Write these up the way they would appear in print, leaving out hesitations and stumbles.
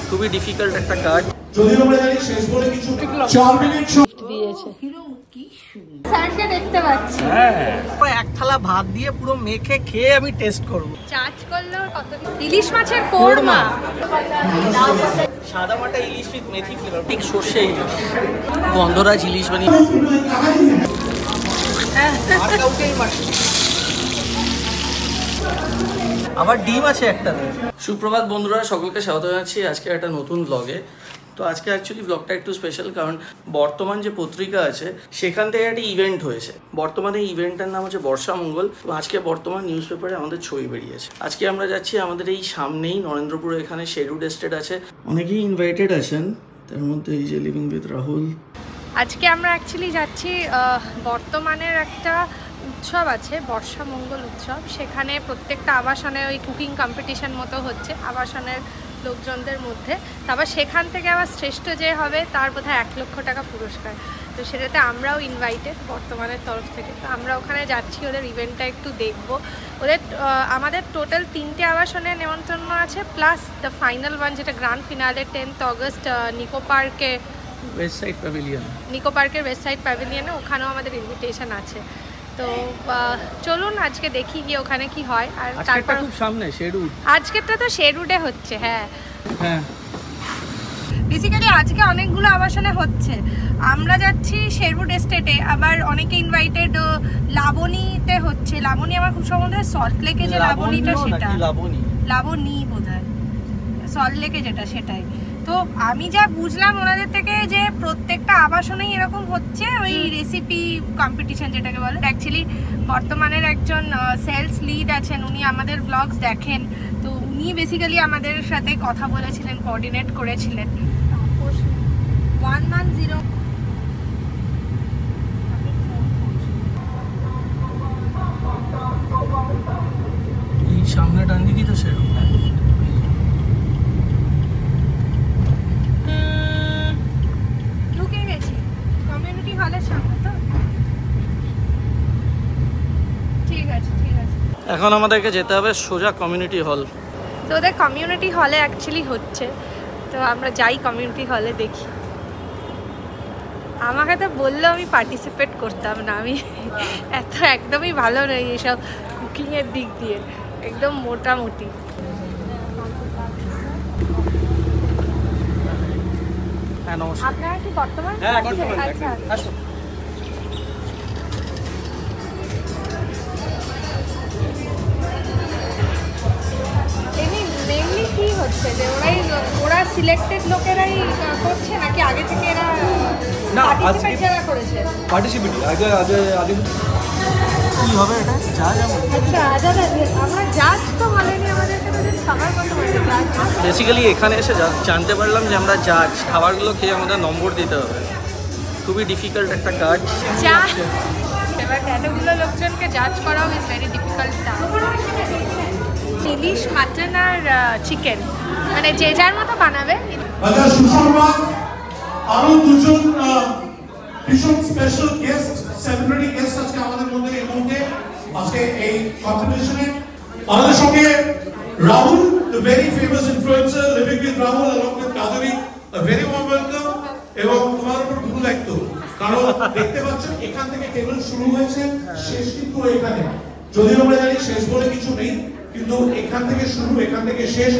খুবই ডিফিকাল্ট একটা কাজ। যদি আমরা জানি শেষ বলে কিছু 4 মিনিট দিয়েছে। স্যারকে দেখতে পাচ্ছি। হ্যাঁ, এক থালা ভাত দিয়ে পুরো মেখে খেয়ে আমি টেস্ট করব। চার্জ করলো কত? ইলিশ মাছের কোরমা, সাদা মাটা ইলিশ উইথ মেথি ফ্লেভার, ঠিক সর্ষে ইলিশ, গন্ধরাজ ইলিশ বানিয়ে আবার ডিম আছে একটা। সুপ্রভাত বন্ধুরা, সকলকে স্বাগত জানাচ্ছি আজকে একটা নতুন ব্লগে। তো আজকে অ্যাকচুয়ালি ব্লগটা একটু স্পেশাল, কারণ বর্তমান যে পত্রিকা আছে সেখান থেকে একটা ইভেন্ট হয়েছে। বর্তমানে ইভেন্টটার নাম হচ্ছে বর্ষামঙ্গল। তো আজকে বর্তমান নিউজ পেপারে আমাদের ছবি বেরিয়েছে। আজকে আমরা যাচ্ছি আমাদের এই সামনেই নরেন্দ্রপুরে, এখানে শেরুড এস্টেট আছে, অনেকেই ইনভাইটেড আছেন, তার মধ্যে এই যে লিভিং উইথ রাহুল। আজকে আমরা অ্যাকচুয়ালি যাচ্ছি বর্তমানের একটা উৎসব আছে, বর্ষামঙ্গল উৎসব। সেখানে প্রত্যেকটা আবাসনে ওই কুকিং কম্পিটিশন মতো হচ্ছে আবাসনের লোকজনদের মধ্যে। তারপর সেখান থেকে আবার শ্রেষ্ঠ যে হবে তার বোধহয় 1 লক্ষ টাকা পুরস্কার। তো সেটাতে আমরাও ইনভাইটেড বর্তমানের তরফ থেকে। তো আমরা ওখানে যাচ্ছি, ওদের ইভেন্টটা একটু দেখব। ওদের আমাদের টোটাল 3টে আবাসনে নেমন্তন্ন আছে, প্লাস দ্য ফাইনাল ওয়ান যেটা grand finale 10th August Nicco পার্কের ওয়েস্ট সাইড প্যাভিলিয়নে, ওখানেও আমাদের ইনভিটেশন আছে। তো চলুন আজকে দেখি গিয়ে ওখানে কি হয়। আর তারপর খুব সামনে শেরুড, আজকেরটা তো শেরুডে হচ্ছে। হ্যাঁ, বেসিক্যালি আজকে অনেকগুলো আবাসনে হচ্ছে। আমরা যাচ্ছি শেরউড এস্টেটে, আবার অনেকে ইনভাইটেড লাবণীতে হচ্ছে। লাবণী আমার খুব সম্বন্ধে সল্ট লেকে যে লাবণীটা, সেটা লাবণী বোধহয় সল্ট লেকে যেটা, সেটাই। তো আমি যা বুঝলাম ওনাদের থেকে যে প্রত্যেকটা আবাসনেই এরকম হচ্ছে ওই রেসিপি কম্পিটিশন যেটাকে বলে। অ্যাকচুয়ালি বর্তমানের একজন সেলস লিড আছেন, উনি আমাদের ব্লগস দেখেন। তো উনি বেসিক্যালি আমাদের সাথে কথা বলেছিলেন, কোঅর্ডিনেট করেছিলেন। 110 এই সামনে ডান দিকেই তো শেরুড। ঢুকে গেছি কমিউনিটি হলের সামনে। তো ঠিক আছে, ঠিক আছে। এখন আমাদেরকে যেতে হবে সোজা কমিউনিটি হল। তো ওদের কমিউনিটি হলে অ্যাকচুয়ালি হচ্ছে, তো আমরা যাই কমিউনিটি হলে দেখি। আমাকে তো বললেও আমি পার্টিসিপেট করতাম না, আমি একদমই ভালো নই এসব কুকিংয়ের দিক দিয়ে, একদম মোটামুটি। হ্যাঁ, নমস্কার। আপনারা কি বর্তমান? আচ্ছা, আসুন। মেইনলি কি হচ্ছে যে ওরা সিলেক্টেড লোকেরাই করছে নাকি আগে থেকে এরা পার্টিসিপেট যারা করেছে? পার্টিসিপেট আগে কি হবে এটা? জাজ? আচ্ছা, আমরা জাজ তো বলেনি আমাদেরকে, তো খাবার কথা বলতে জাজ। বেসিক্যালি এখানে এসে জানতে পারলাম যে আমরা জাজ, খাবারগুলো খেয়ে আমাদের নম্বর দিতে হবে। খুবই ডিফিকাল্ট একটা কাজ। এবার এতগুলো লোকজনকে জাজ করাও ইজ ভেরি ডিফিকাল্ট টাস্ক। ইলিশ, মাটন আর চিকেন, মানে যে যার মতো বানাবে। আচ্ছা, সুসংবাদ, আরো দুজন ভীষণ স্পেশাল গেস্ট, সেলিব্রিটি গেস্ট আজকে আমাদের মধ্যে এই মুহূর্তে আজকে এই কম্পিটিশনে আমাদের সঙ্গে Rahul, the very famous influencer, living with Rahul along with Kaduri, a very warm welcome। এবং তোমার উপর ভুল লাগতো, কারণ দেখতে পাচ্ছেন এখান থেকে কেবল শুরু হয়েছে, শেষ কিন্তু এখানে। যদিও আমরা জানি শেষ বলে কিছু নেই, কিন্তু এখান থেকে শুরু, এখান থেকে শেষ।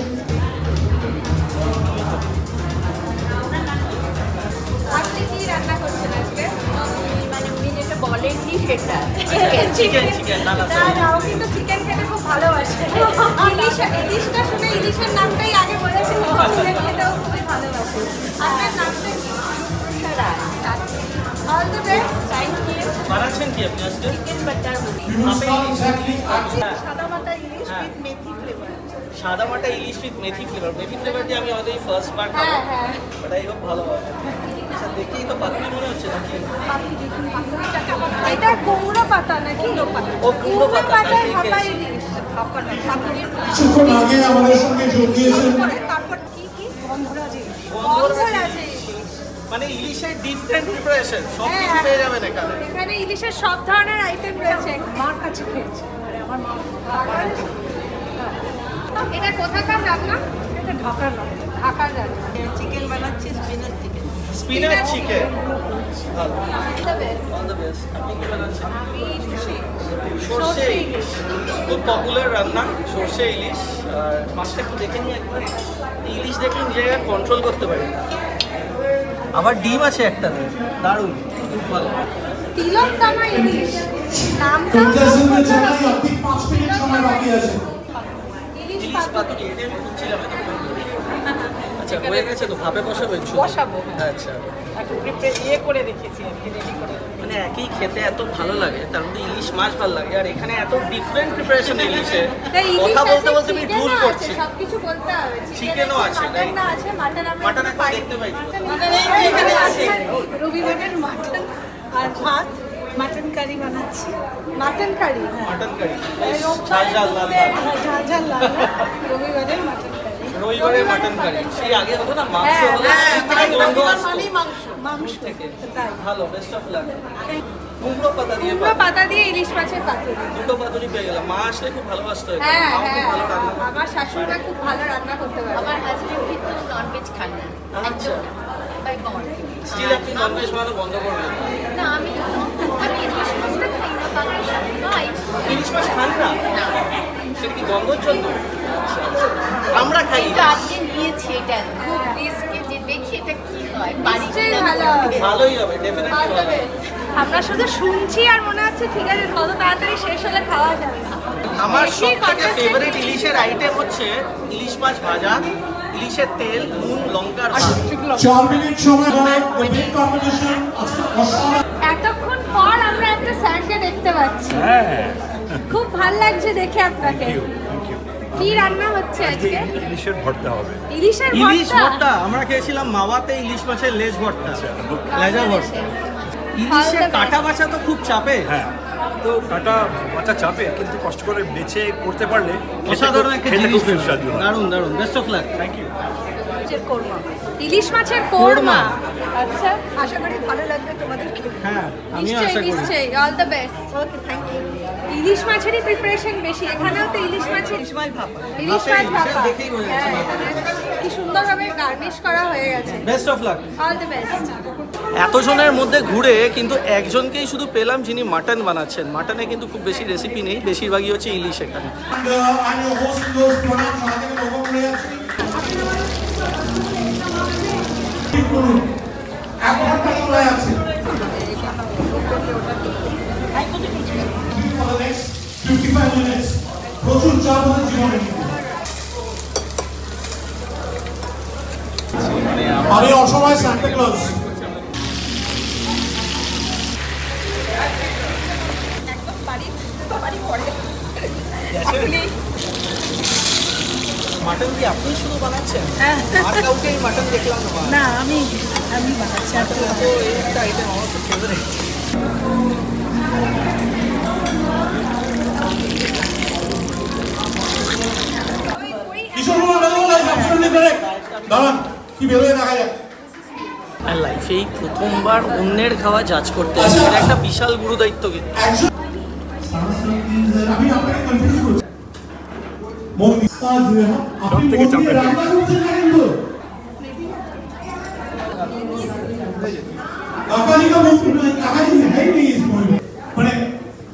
আপনি কি রান্না করছেন আজকে? মানে উনি যেটা বলেননি সেটা চিকেন না, ও কিন্তু চিকেন খেতে খুব ভালোবাসে। ইলিশটা শুনে ইলিশের নামটাই আগে বলেছিল, চিকেন খেতেও খুবই ভালোবাসে। আপনার নামটা কি? All the best. Thank you. বানাচ্ছেন কি আপনি আজকে? চিকেন বাটার সাদা মাটা ইলিশ উইথ মেথি ফ্লেভার। সাদা মাটা ইলিশ উইথ মেথি ফ্লেভার। মেথি ফ্লেভার দিয়ে আমি আমাদের ফার্স্ট বার খাবো। হ্যাঁ, বাট আই হোপ ভালো হবে। আচ্ছা, দেখেই তো পাতলি মনে হচ্ছে নাকি? এটা কুমড়ো পাতা নাকি? ও কুমড়ো পাতা। ভাপা ইলিশ। কিছুক্ষণ আগে আমাদের সঙ্গে যোগ দিয়েছেন তারপর কি গন্ধরাজ ইলিশ। মানে ইলিশের ডিফারেন্ট প্রিপারেশন সব কিছু পেয়ে যাবেন এখানে। এখানে ইলিশের সব ধরনের আইটেম রয়েছে। মার কাছে খেয়েছি, আমার মা। এটা কোথাকার রান্না? এটা ঢাকার রান্না। চিকেন বানাচ্ছি, স্পিনাচ চিকেন। স্পিনাচ চিকেন, ভালো, the best. All the best. আপনি কি বানাচ্ছেন? আমি সর্ষে ইলিশ, খুব পপুলার রান্না সর্ষে ইলিশ। আর মাছটা একটু দেখে নিই একবার। ইলিশ দেখলে নিজেকে কন্ট্রোল করতে পারি না। আবার ডিম আছে একটা, দারুণ, খুব ভালো। তিলকতামা ইলিশ নামটা কন্টেস্টেন্টদের জন্য অতি 5 মিনিট সময় বাকি আছে। ইলিশ ইলিশ পাতুরি, এটা আমি খুঁজছিলাম এতক্ষণ ধরে। আচ্ছা, হয়ে গেছে তো, ভাপে বসাবেন? বসাবো। আচ্ছা, একটু প্রিপেয়ার করে রেখেছি আর কি, রেডি করে। মানে একই খেতে এত ভালো লাগে, তার মধ্যে ইলিশ মাছ ভালো লাগে, আর এখানে এত ডিফারেন্ট প্রিপারেশন ইলিশে। কথা বলতে বলতে আমি ভুল করছি। সবকিছু বলতে হবে। চিকেনও আছে, মাটন না আছে, মাটন আমরা মাটন এখন দেখতে পাইছি। এখানে আছে। রবিবারের মাটন আর ভাত, মাটন কারি বানাচ্ছি। মাটন কারি, মাটন কারি, ঝাল ঝাল লাল লাল। ঝাল ঝাল লাল রবিবারের মাটন কারি। রবিবারে মাটন কারি, সেই আগে হতো না মাংস হতো, গন্ধ আসতো মাংস থেকে। তাই ভালো, বেস্ট অফ লাক। কুমড়ো পাতা দিয়ে কুমড়ো পাতা দিয়ে ইলিশ মাছের পাতুরি। দুটো পাতুরি পেয়ে গেলাম। মা আসলে খুব ভালোবাসতো এটা, হ্যাঁ মাও খুব হ্যাঁ, ভালো রান্না করে। আমার শাশুড়িরা খুব ভালো রান্না করতে পারে। আমার হাজবেন্ড কিন্তু ননভেজ খান না, আচ্ছা। বাই বন্ড। স্টিল আপনি ননভেজ বানানো বন্ধ করবেন? না, আমি ইলিশ মাছটা খাই না, বাঙালি সব খাই। ইলিশ মাছ খান না? সেটা কি গন্ধর জন্য? আচ্ছা, আচ্ছা। আমরা খাই কিন্তু আজকে নিয়েছি এটা খুব রিস্কে, যে দেখি এটা কি হয়। বাড়ি নিশ্চয়ই কিনা ভালো করতে। হবে। ভালোই হবে, ডেফিনেটলি ভালো হবে। আমরা শুধু শুনছি আর মনে হচ্ছে ঠিক আছে, কত তাড়াতাড়ি শেষ হলে খাওয়া যাবে। আমার বেশি সবথেকে contestant ফেভারিট ইলিশের আইটেম হচ্ছে ইলিশ মাছ ভাজা, ইলিশের তেল, নুন, লঙ্কার ভাত। 4 মিনিট সময় ধরে the big competition আজকে অসাধারণ। এতক্ষণ পর আমরা একটা স্যারকে দেখতে পাচ্ছি। খুব ভালো লাগছে দেখে আপনাকে। কি রান্না হচ্ছে আজকে? ইলিশের ভর্তা হবে। ইলিশের ইলিশ ভর্তা। ভর্তা আমরা খেয়েছিলাম মাওয়াতে, ইলিশ মাছের লেজ ভর্তা, লেজা ভর্তা। ইলিশের All the কাটা বাছা তো খুব চাপে। হ্যাঁ, তো কাটা বাচ্চা চাপে, কিন্তু কষ্ট করে বেছে করতে পারলে অসাধারণ একটা খেতে জিনিস খুব সুস্বাদু হয়। দারুণ দারুণ, best of luck. Thank you. ইলিশ মাছের কোরমা। আচ্ছা, আশা করি ভালো লাগবে তোমাদের খেতে। হ্যাঁ, আমিও আশা করি। নিশ্চয়ই, all the best. Okay, thank you. ইলিশ মাছেরই প্রিপারেশন বেশি, এখানেও তো ইলিশ মাছের ইলিশ মাছ ভাপা। দেখেই বোঝা যাচ্ছে হ্যাঁ, কি সুন্দরভাবে গার্নিশ করা হয়ে গেছে। Best of luck. All the best. এতজনের মধ্যে ঘুরে কিন্তু একজনকেই শুধু পেলাম যিনি মাটন বানাচ্ছেন। মাটনে কিন্তু খুব বেশি রেসিপি নেই, বেশিরভাগই হচ্ছে ইলিশ এখানে। And I'm your host in those pronouns. I think I'm over here. এক ঘন্টা সময় আছে। For the next 55 minutes. প্রচুর চাপ আমাদের জীবনে। আমি অসময় সান্টা ক্লজ। মাটন কি আপনি শুধু বানাচ্ছেন? আর কাউকে এই মাটন দেখলাম না। না, আমি বানাচ্ছি। তো এই একটা আইটেম আমার খুব ফেভারিট। কিশোর কুমার বেদুয়া is absolutely correct. দাঁড়ান, কি বেরোয় দেখা যাক। আর লাইফে এই প্রথমবার অন্যের খাওয়া জাজ করতে হবে, এটা একটা বিশাল গুরু দায়িত্ব কিন্তু। একজন আমি আপনাকে কনফিউজ করছি। মন্দির আপনি থেকে চাপে মন্দিরে রান্না করছেন না কিন্তু। কাকাজি का मुंह काकाजी है ही नहीं इस पॉइंट में। মানে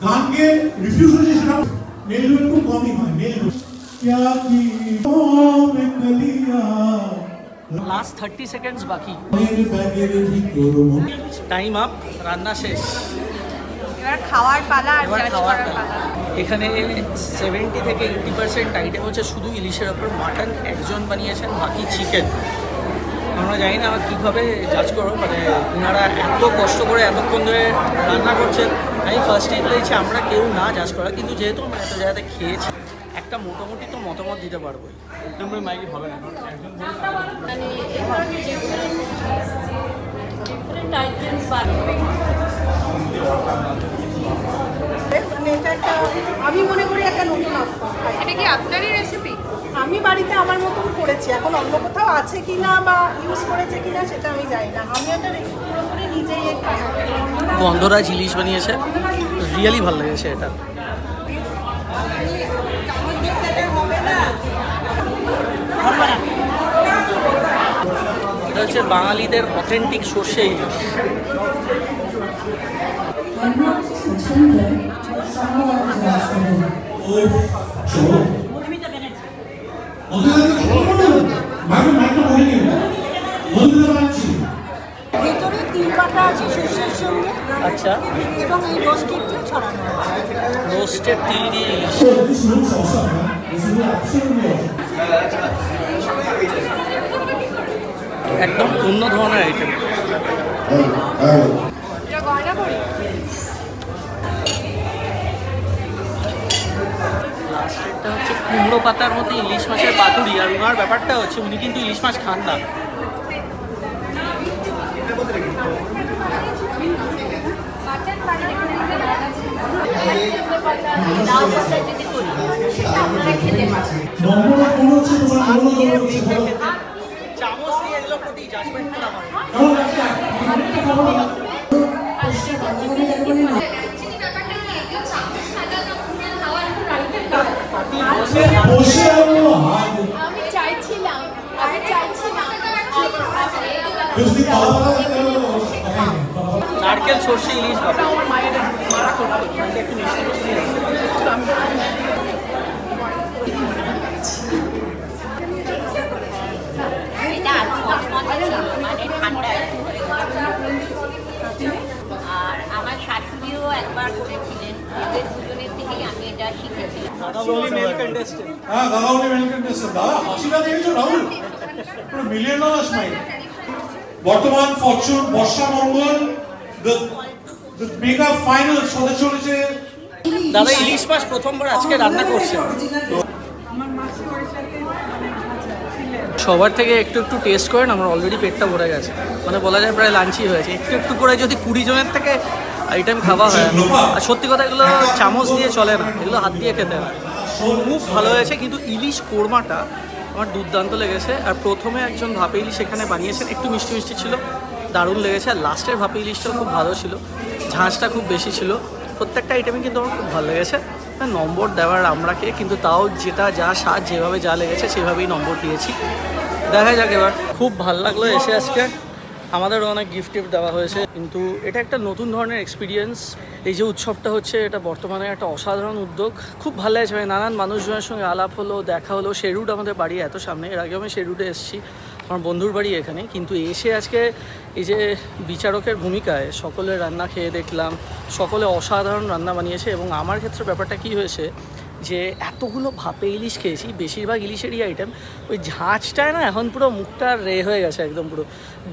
গান কে রিফিউজ হচ্ছে সেটা মেল ডুয়েট খুব কমই হয়। মেল ডুয়েট क्या की ओ में कलिया লাস্ট 30 সেকেন্ডস বাকি, মেরে ব্যাগের ভিতর মন টাইম আপ, রান্না শেষ, এবার খাওয়ার পালা আর এবার জাজ খাওয়ার করার পালা। পালা। এখানে 70 থেকে 80% আইটেম হচ্ছে শুধু ইলিশের ওপর। মাটন একজন বানিয়েছেন, বাকি চিকেন। আমরা জানি না কীভাবে জাজ করবো, মানে ওনারা এত কষ্ট করে এতক্ষণ ধরে রান্না করছেন। আমি ফার্স্টেই বলেছি আমরা কেউ না জাজ করা, কিন্তু যেহেতু আমরা এত জায়গাতে খেয়েছি একটা মোটামুটি তো মতামত দিতে পারবোই। মানে এই ধরনের ডিফারেন্ট আইটেমস বানাবে। মানে এটা একটা, আমি মনে করি একটা নতুন আস্পা। এটা কি আপনারই রেসিপি? আমি বাড়িতে আমার মতন করেছি, এখন অন্য কোথাও আছে কিনা বা ইউজ করেছে কিনা সেটা আমি জানি না। আমি এটা পুরোপুরি নিজেই গন্ধরাজ ইলিশ বানিয়েছে, রিয়েলি ভালো লেগেছে এটা। হবে না হচ্ছে বাঙালিদের অথেন্টিক সর্ষে ইলিশ। ভেতরে তিল পাতা আছে সর্ষের সঙ্গে, আচ্ছা, এবং এই রোস্টেড তিল ছড়ানো আছে। রোস্টেড তিল দিয়ে ইলিশ। একদম অন্য ধরনের আইটেম। লাস্টেরটা হচ্ছে কুমড়ো পাতার মধ্যে ইলিশ মাছের পাতুরি। আর ওনার ব্যাপারটা হচ্ছে উনি কিন্তু ইলিশ মাছ খান না। চামচ দিয়ে এগুলো প্রতি জাজমেন্ট করা হয়। আমি চাইছিলাম নারকেল সর্ষে ইলিশ বাবা। মানে ঠান্ডায়। আর আমার শাশুড়িও একবার করেছিলেন, এদের দুজনের থেকেই আমি এটা শিখেছিলাম। হ্যাঁ, দাদা উনি মেল কন্টেস্টেন্ট। দাদা হাসিটা দেখেছো রাহুল? পুরো $1,000,000 স্মাইল। বর্তমান Fortune Barsha Mangal the mega final হতে চলেছে। দাদা ইলিশ মাছ প্রথমবার আজকে রান্না করছে। সবার থেকে একটু একটু টেস্ট করেন, আমার অলরেডি পেটটা ভরে গেছে। মানে বলা যায় প্রায় লাঞ্চই হয়েছে। একটু একটু করে যদি 20 জনের থেকে আইটেম খাওয়া হয়, আর সত্যি কথা এগুলো চামচ দিয়ে চলে না, এগুলো হাত দিয়ে খেতে হয়। খুব ভালো হয়েছে। কিন্তু ইলিশ কোরমাটা আমার দুর্দান্ত লেগেছে। আর প্রথমে একজন ভাপে ইলিশ এখানে বানিয়েছেন, একটু মিষ্টি মিষ্টি ছিল, দারুণ লেগেছে। আর লাস্টের ভাপে ইলিশটাও খুব ভালো ছিল, ঝাঁঝটা খুব বেশি ছিল। প্রত্যেকটা আইটেমই কিন্তু আমার খুব ভালো লেগেছে। নম্বর দেওয়ার আমরাকে, কিন্তু তাও যেটা যা স্বাদ যেভাবে যা লেগেছে সেভাবেই নম্বর দিয়েছি। দেখা যাক এবার। খুব ভালো লাগলো এসে আজকে। আমাদেরও অনেক গিফট দেওয়া হয়েছে, কিন্তু এটা একটা নতুন ধরনের এক্সপিরিয়েন্স। এই যে উৎসবটা হচ্ছে, এটা বর্তমানে একটা অসাধারণ উদ্যোগ। খুব ভালো লাগছে। নানান মানুষজনের সঙ্গে আলাপ হলো, দেখা হলো। শেরুড আমাদের বাড়ি এত সামনে, এর আগেও আমি শেরুডে এসেছি, আমার বন্ধুর বাড়ি এখানে। কিন্তু এসে আজকে এই যে বিচারকের ভূমিকায় সকলের রান্না খেয়ে দেখলাম, সকলে অসাধারণ রান্না বানিয়েছে। এবং আমার ক্ষেত্রে ব্যাপারটা কী হয়েছে, যে এতগুলো ভাপে ইলিশ খেয়েছি, বেশিরভাগ ইলিশেরই আইটেম, ওই ঝাঁঝটায় না এখন পুরো মুখটা রে হয়ে গেছে, একদম পুরো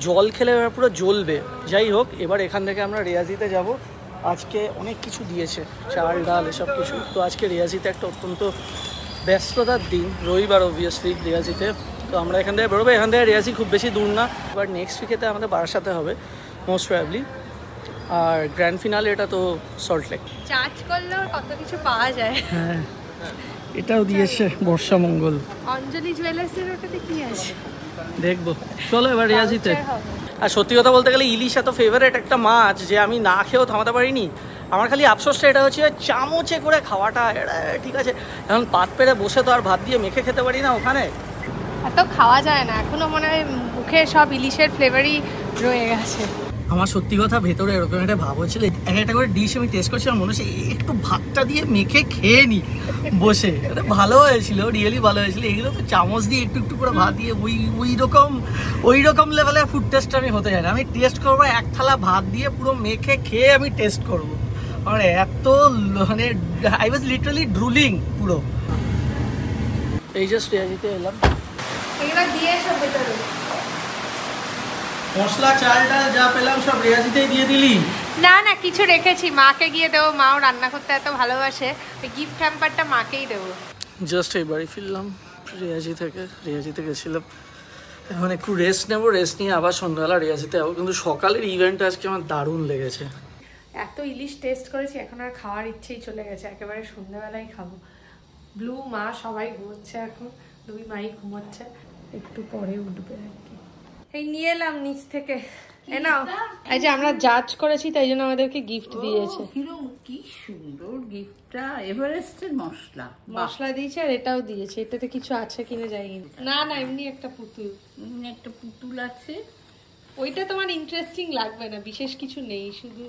জল খেলে এবার পুরো জ্বলবে। যাই হোক, এবার এখান থেকে আমরা রিয়াজিতে যাব। আজকে অনেক কিছু দিয়েছে, চাল ডাল এসব কিছু। তো আজকে রিয়াজিতে একটা অত্যন্ত ব্যস্ততার দিন, রবিবার অবভিয়াসলি রিয়াজিতে। তো আমরা এখান থেকে বেরোবো। এখান থেকে রিয়াজি খুব বেশি দূর না। এবার নেক্সট উইকেতে আমাদের বারাসাতে হবে মোস্ট প্রবাবলি। আর গ্র্যান্ড ফিনালে এটা তো সল্টলেক। চার্জ করলেও কত কিছু পাওয়া যায়। হ্যাঁ, এটাও দিয়েছে বর্ষা মঙ্গল। অঞ্জলি জুয়েলার্সের ওটাতে কি আছে দেখবো। চলো এবার রিয়াজিতে। আর সত্যি কথা বলতে গেলে ইলিশ এত ফেভারিট একটা মাছ যে আমি না খেয়েও থামাতে পারিনি। আমার খালি আফসোসটা এটা হচ্ছে চামচে করে খাওয়াটা। এটা ঠিক আছে, এখন পাত পেরে বসে তো আর ভাত দিয়ে মেখে খেতে পারি না ওখানে। এত খাওয়া যায় না এখনো, মনে হয় মুখে সব ইলিশের ফ্লেভারই রয়ে গেছে। আমার সত্যি কথা ভেতরে এরকম একটা ভাব হচ্ছিল, একটা করে ডিশ আমি টেস্ট করছিলাম, মনে হচ্ছে একটু ভাতটা দিয়ে মেখে খেয়ে নি বসে। এটা ভালো হয়েছিল, রিয়েলি ভালো হয়েছিল। এগুলো তো চামচ দিয়ে একটু একটু করে ভাত দিয়ে ওই রকম লেভেলের ফুড টেস্ট আমি হতে চাই না। আমি টেস্ট করবো এক থালা ভাত দিয়ে পুরো মেখে খেয়ে আমি টেস্ট করবো। আমার এত মানে আই ওয়াজ লিটারালি ড্রুলিং পুরো। এই জাস্ট রিয়াজিতে এলাম। এগুলো দিয়ে সব ভেতরে মশলা চাল ডাল যা পেলাম সব রিয়াজিতেই দিয়ে দিলি? না না, কিছু রেখেছি, মাকে গিয়ে দেবো। মাও রান্না করতে এত ভালোবাসে, ওই গিফট হ্যাম্পারটা মাকেই দেবো। জাস্ট এই বাড়ি ফিরলাম রিয়াজিতে গেছিলাম। এখন একটু রেস্ট নেবো, রেস্ট নিয়ে আবার সন্ধ্যাবেলা রিয়াজিতে যাবো। কিন্তু সকালের ইভেন্টটা আজকে আমার দারুণ লেগেছে। এত ইলিশ টেস্ট করেছি, এখন আর খাওয়ার ইচ্ছেই চলে গেছে। একেবারে সন্ধ্যাবেলায় খাবো। ব্লু মা সবাই ঘুমোচ্ছে এখন, দুই মাই ঘুমোচ্ছে, একটু পরে উঠবে আর কি। এই নিয়ে এলাম নিচ থেকে, এ নাও। এই যে আমরা জাজ করেছি তাই জন্য আমাদেরকে গিফট দিয়েছে। কি সুন্দর গিফটটা, এভারেস্টের মশলা দিয়েছে আর এটাও দিয়েছে। এটাতে কিছু আছে কিনা জানি না। না এমনি একটা পুতুল। একটা পুতুল আছে, ওইটা তোমার ইন্টারেস্টিং লাগবে না, বিশেষ কিছু নেই, শুধু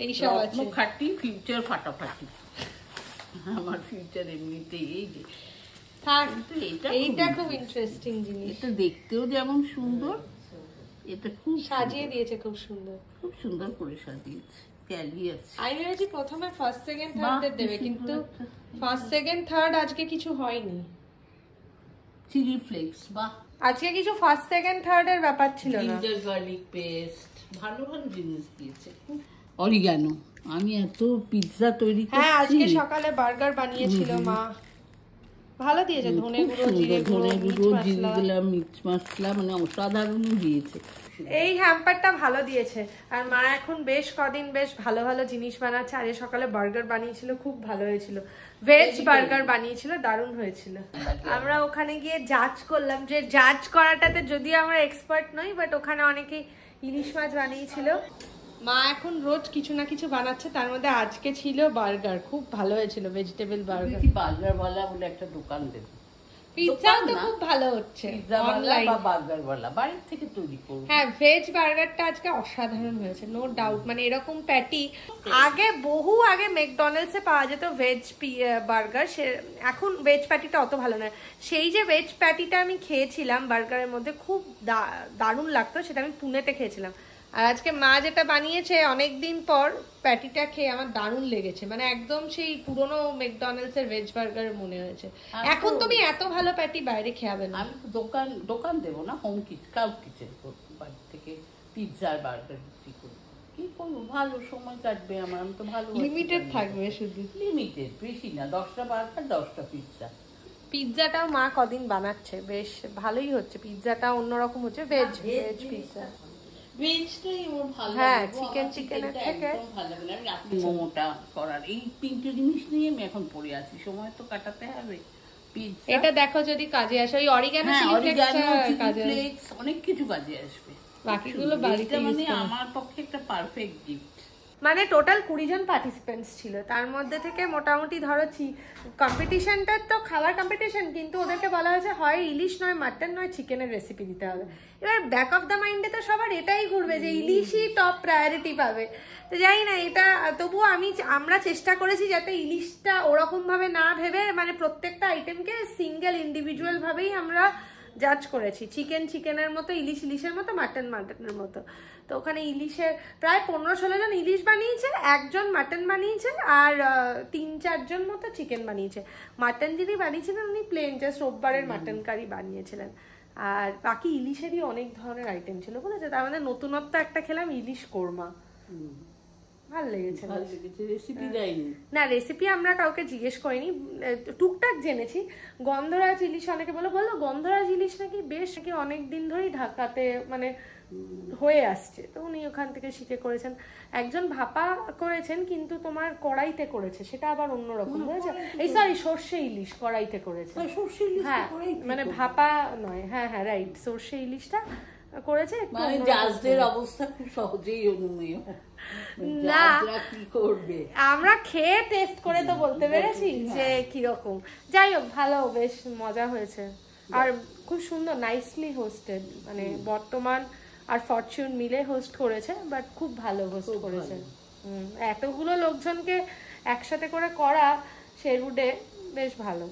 এইসব আছে। খাটি ফিউচার ফাটাফাটি, আমার ফিউচার এমনিতেই এই যে থাক, এইটা খুব ইন্টারেস্টিং জিনিস। এটা দেখতেও যেমন সুন্দর, এটা খুব সাজিয়ে দিয়েছে খুব সুন্দর, খুব সুন্দর করে সাজিয়েছে। ক্যালি আছে। আমি ভেবেছি প্রথমে ফার্স্ট সেকেন্ড থার্ড দেবে, কিন্তু ফার্স্ট সেকেন্ড থার্ড আজকে কিছু হয়নি। চিলি ফ্লেক্স, বাহ, আজকে কিছু ফার্স্ট সেকেন্ড থার্ড এর ব্যাপার ছিল না। জিঞ্জার গার্লিক পেস্ট, ভালো ভালো জিনিস দিয়েছে। অরিগানো, আমি এত পিৎজা তৈরি করছি। হ্যাঁ, আজকে সকালে বার্গার বানিয়েছিল মা, ভালো দিয়েছে। ধনে গুঁড়ো, জিরে গুঁড়ো, মিক্স মশলা, মানে অসাধারণ দিয়েছে। এই হ্যাম্পারটা ভালো দিয়েছে। আর মা এখন বেশ কদিন বেশ ভালো ভালো জিনিস বানাচ্ছে। আজকে সকালে বার্গার বানিয়েছিল, খুব ভালো হয়েছিল। ভেজ বার্গার বানিয়েছিল, দারুণ হয়েছিল। আমরা ওখানে গিয়ে জাজ করলাম, যে জাজ করাটাতে যদিও আমরা এক্সপার্ট নই, বাট ওখানে অনেকেই ইলিশ মাছ বানিয়েছিল। মা এখন রোজ কিছু না কিছু বানাচ্ছে, তার মধ্যে আজকে ছিল বার্গার, খুব ভালো হয়েছিল, ভেজিটেবল বার্গার। বার্গারওয়ালা বলে একটা দোকান দেবে। পিৎজা তো খুব ভালো হচ্ছে অনলাইন, বা বার্গারওয়ালা বাড়ির থেকে তৈরি করবে। হ্যাঁ, ভেজ বার্গারটা আজকে অসাধারণ হয়েছে, নো ডাউট। মানে এরকম প্যাটি আগে বহু আগে ম্যাকডোনাল্ডসে পাওয়া যেত ভেজ বার্গার, এখন ভেজ প্যাটিটা অত ভালো নয়। সেই যে ভেজ প্যাটিটা আমি খেয়েছিলাম বার্গারের মধ্যে, খুব দারুণ লাগতো, সেটা আমি পুনেতে খেয়েছিলাম। আর আজকে মা যেটা বানিয়েছে অনেকদিন পর, প্যাটিটা খেয়ে আমার দারুণ লেগেছে। মানে একদম সেই পুরোনো ম্যাকডোনাল্ডস এর ভেজ বার্গার মনে হয়েছে। এখন তুমি এত ভালো প্যাটি বাইরে খেয়াবে না। আমি দোকান দেবো না, হোম কিচেন করবো, বাড়ি থেকে পিৎজা বার্গার বিক্রি করবো। কি করবো, ভালো সময় কাটবে আমার। আমি তো ভালো লিমিটেড থাকবে, শুধু লিমিটেড, বেশি না, 10টা বার্গার 10টা পিৎজা। পিৎজাটাও মা কদিন বানাচ্ছে, বেশ ভালোই হচ্ছে। পিৎজাটা অন্যরকম হচ্ছে, ভেজ পিৎজা। ভেজটাই আমার ভালো লাগে। হ্যাঁ, চিকেনের থেকে ভালো লাগে। আমি রাত্রি মোমোটা করার এই 3টে জিনিস নিয়ে আমি এখন পড়ে আছি, সময় তো কাটাতে হবে। পিৎজা, এটা দেখো যদি কাজে আসে, ওই অরিগানো চিলি ফ্লেক্স অনেক কিছু কাজে আসবে। বাকিগুলো বাড়িতে মানে আমার পক্ষে একটা পারফেক্ট গিফট। মানে টোটাল 20 জন পার্টিসিপেন্টস ছিল, তার মধ্যে থেকে মোটামুটি ধরো কম্পিটিশনটা তো খাবার কম্পিটিশন, কিন্তু ওদেরকে বলা হয়েছে হয় ইলিশ নয় মাটন নয় চিকেনের রেসিপি দিতে হবে। এবার ব্যাক অফ দ্য মাইন্ডে তো সবার এটাই ঘুরবে যে ইলিশই টপ প্রায়োরিটি পাবে। তো জানি না, এটা তবুও আমরা চেষ্টা করেছি যাতে ইলিশটা ওরকম ভাবে না ভেবে, মানে প্রত্যেকটা আইটেমকে সিঙ্গেল ইন্ডিভিজুয়াল ভাবেই আমরা জাজ করেছি। চিকেনের মতো, ইলিশের মতো, মাটনের মতো। তো ওখানে ইলিশের প্রায় 15-16 জন ইলিশ বানিয়েছে, 1 জন মাটন বানিয়েছে, আর 3-4 জন মতো চিকেন বানিয়েছে। মাটন যিনি বানিয়েছিলেন উনি প্লেন জাস্ট রোববারের মাটন কারি বানিয়েছিলেন। আর বাকি ইলিশেরই অনেক ধরনের আইটেম ছিল, বুঝেছো? তার মধ্যে নতুনত্ব একটা খেলাম, ইলিশ কোরমা, ভালো লেগেছে। রেসিপি দেয়নি না, রেসিপি আমরা কাউকে জিজ্ঞেস করিনি, টুকটাক জেনেছি। গন্ধরাজ ইলিশ অনেকে বললো গন্ধরাজ ইলিশ নাকি বেশ নাকি অনেকদিন ধরেই ঢাকাতে মানে হয়ে আসছে, তো উনি ওখান থেকে শিখে করেছেন। একজন ভাপা করেছেন, কিন্তু তোমার কড়াইতে করেছে, সেটা আবার অন্যরকম হয়েছে। এই সরি, সর্ষে ইলিশ কড়াইতে করেছে। হ্যাঁ, মানে ভাপা নয়। হ্যাঁ হ্যাঁ, রাইট, সর্ষে ইলিশটা করেছে। মানে জাজদের অবস্থা খুব সহজেই অনুমেয় না, কি করবে, আমরা খেয়ে টেস্ট করে তো বলতে পেরেছি যে কিরকম। যাই হোক, ভালো, বেশ মজা হয়েছে। আর খুব সুন্দর, নাইসলি হোস্টেড, মানে বর্তমান আর ফরচুন মিলে হোস্ট করেছে, বাট খুব ভালো হোস্ট করেছে। এতগুলো লোকজনকে একসাথে করে করা শেরউডে বেশ ভালো।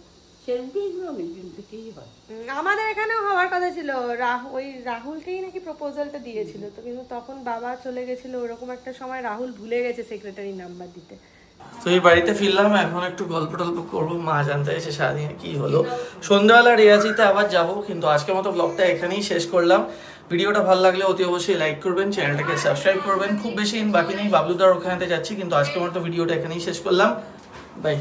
আমাদের এখানেও হওয়ার কথা ছিল, ওই রাহুলকেই নাকি প্রপোজালটা দিয়েছিল, তো কিন্তু তখন বাবা চলে গেছিল, ওরকম একটা সময় রাহুল ভুলে গেছে সেক্রেটারি নাম্বার দিতে। তো এই বাড়িতে ফিরলাম, এখন একটু গল্প টল্প করবো, মা জানতে চাইছে সারাদিনে কি হলো। সন্ধ্যাবেলা রিয়াজিতে আবার যাবো, কিন্তু আজকের মতো ব্লগটা এখানেই শেষ করলাম। ভিডিওটা ভালো লাগলে অতি অবশ্যই লাইক করবেন, চ্যানেলটাকে সাবস্ক্রাইব করবেন। খুব বেশি দিন বাকি নেই, বাবলুদার ওখানে যাচ্ছি, কিন্তু আজকের মতো ভিডিওটা এখানেই শেষ করলাম। বাই।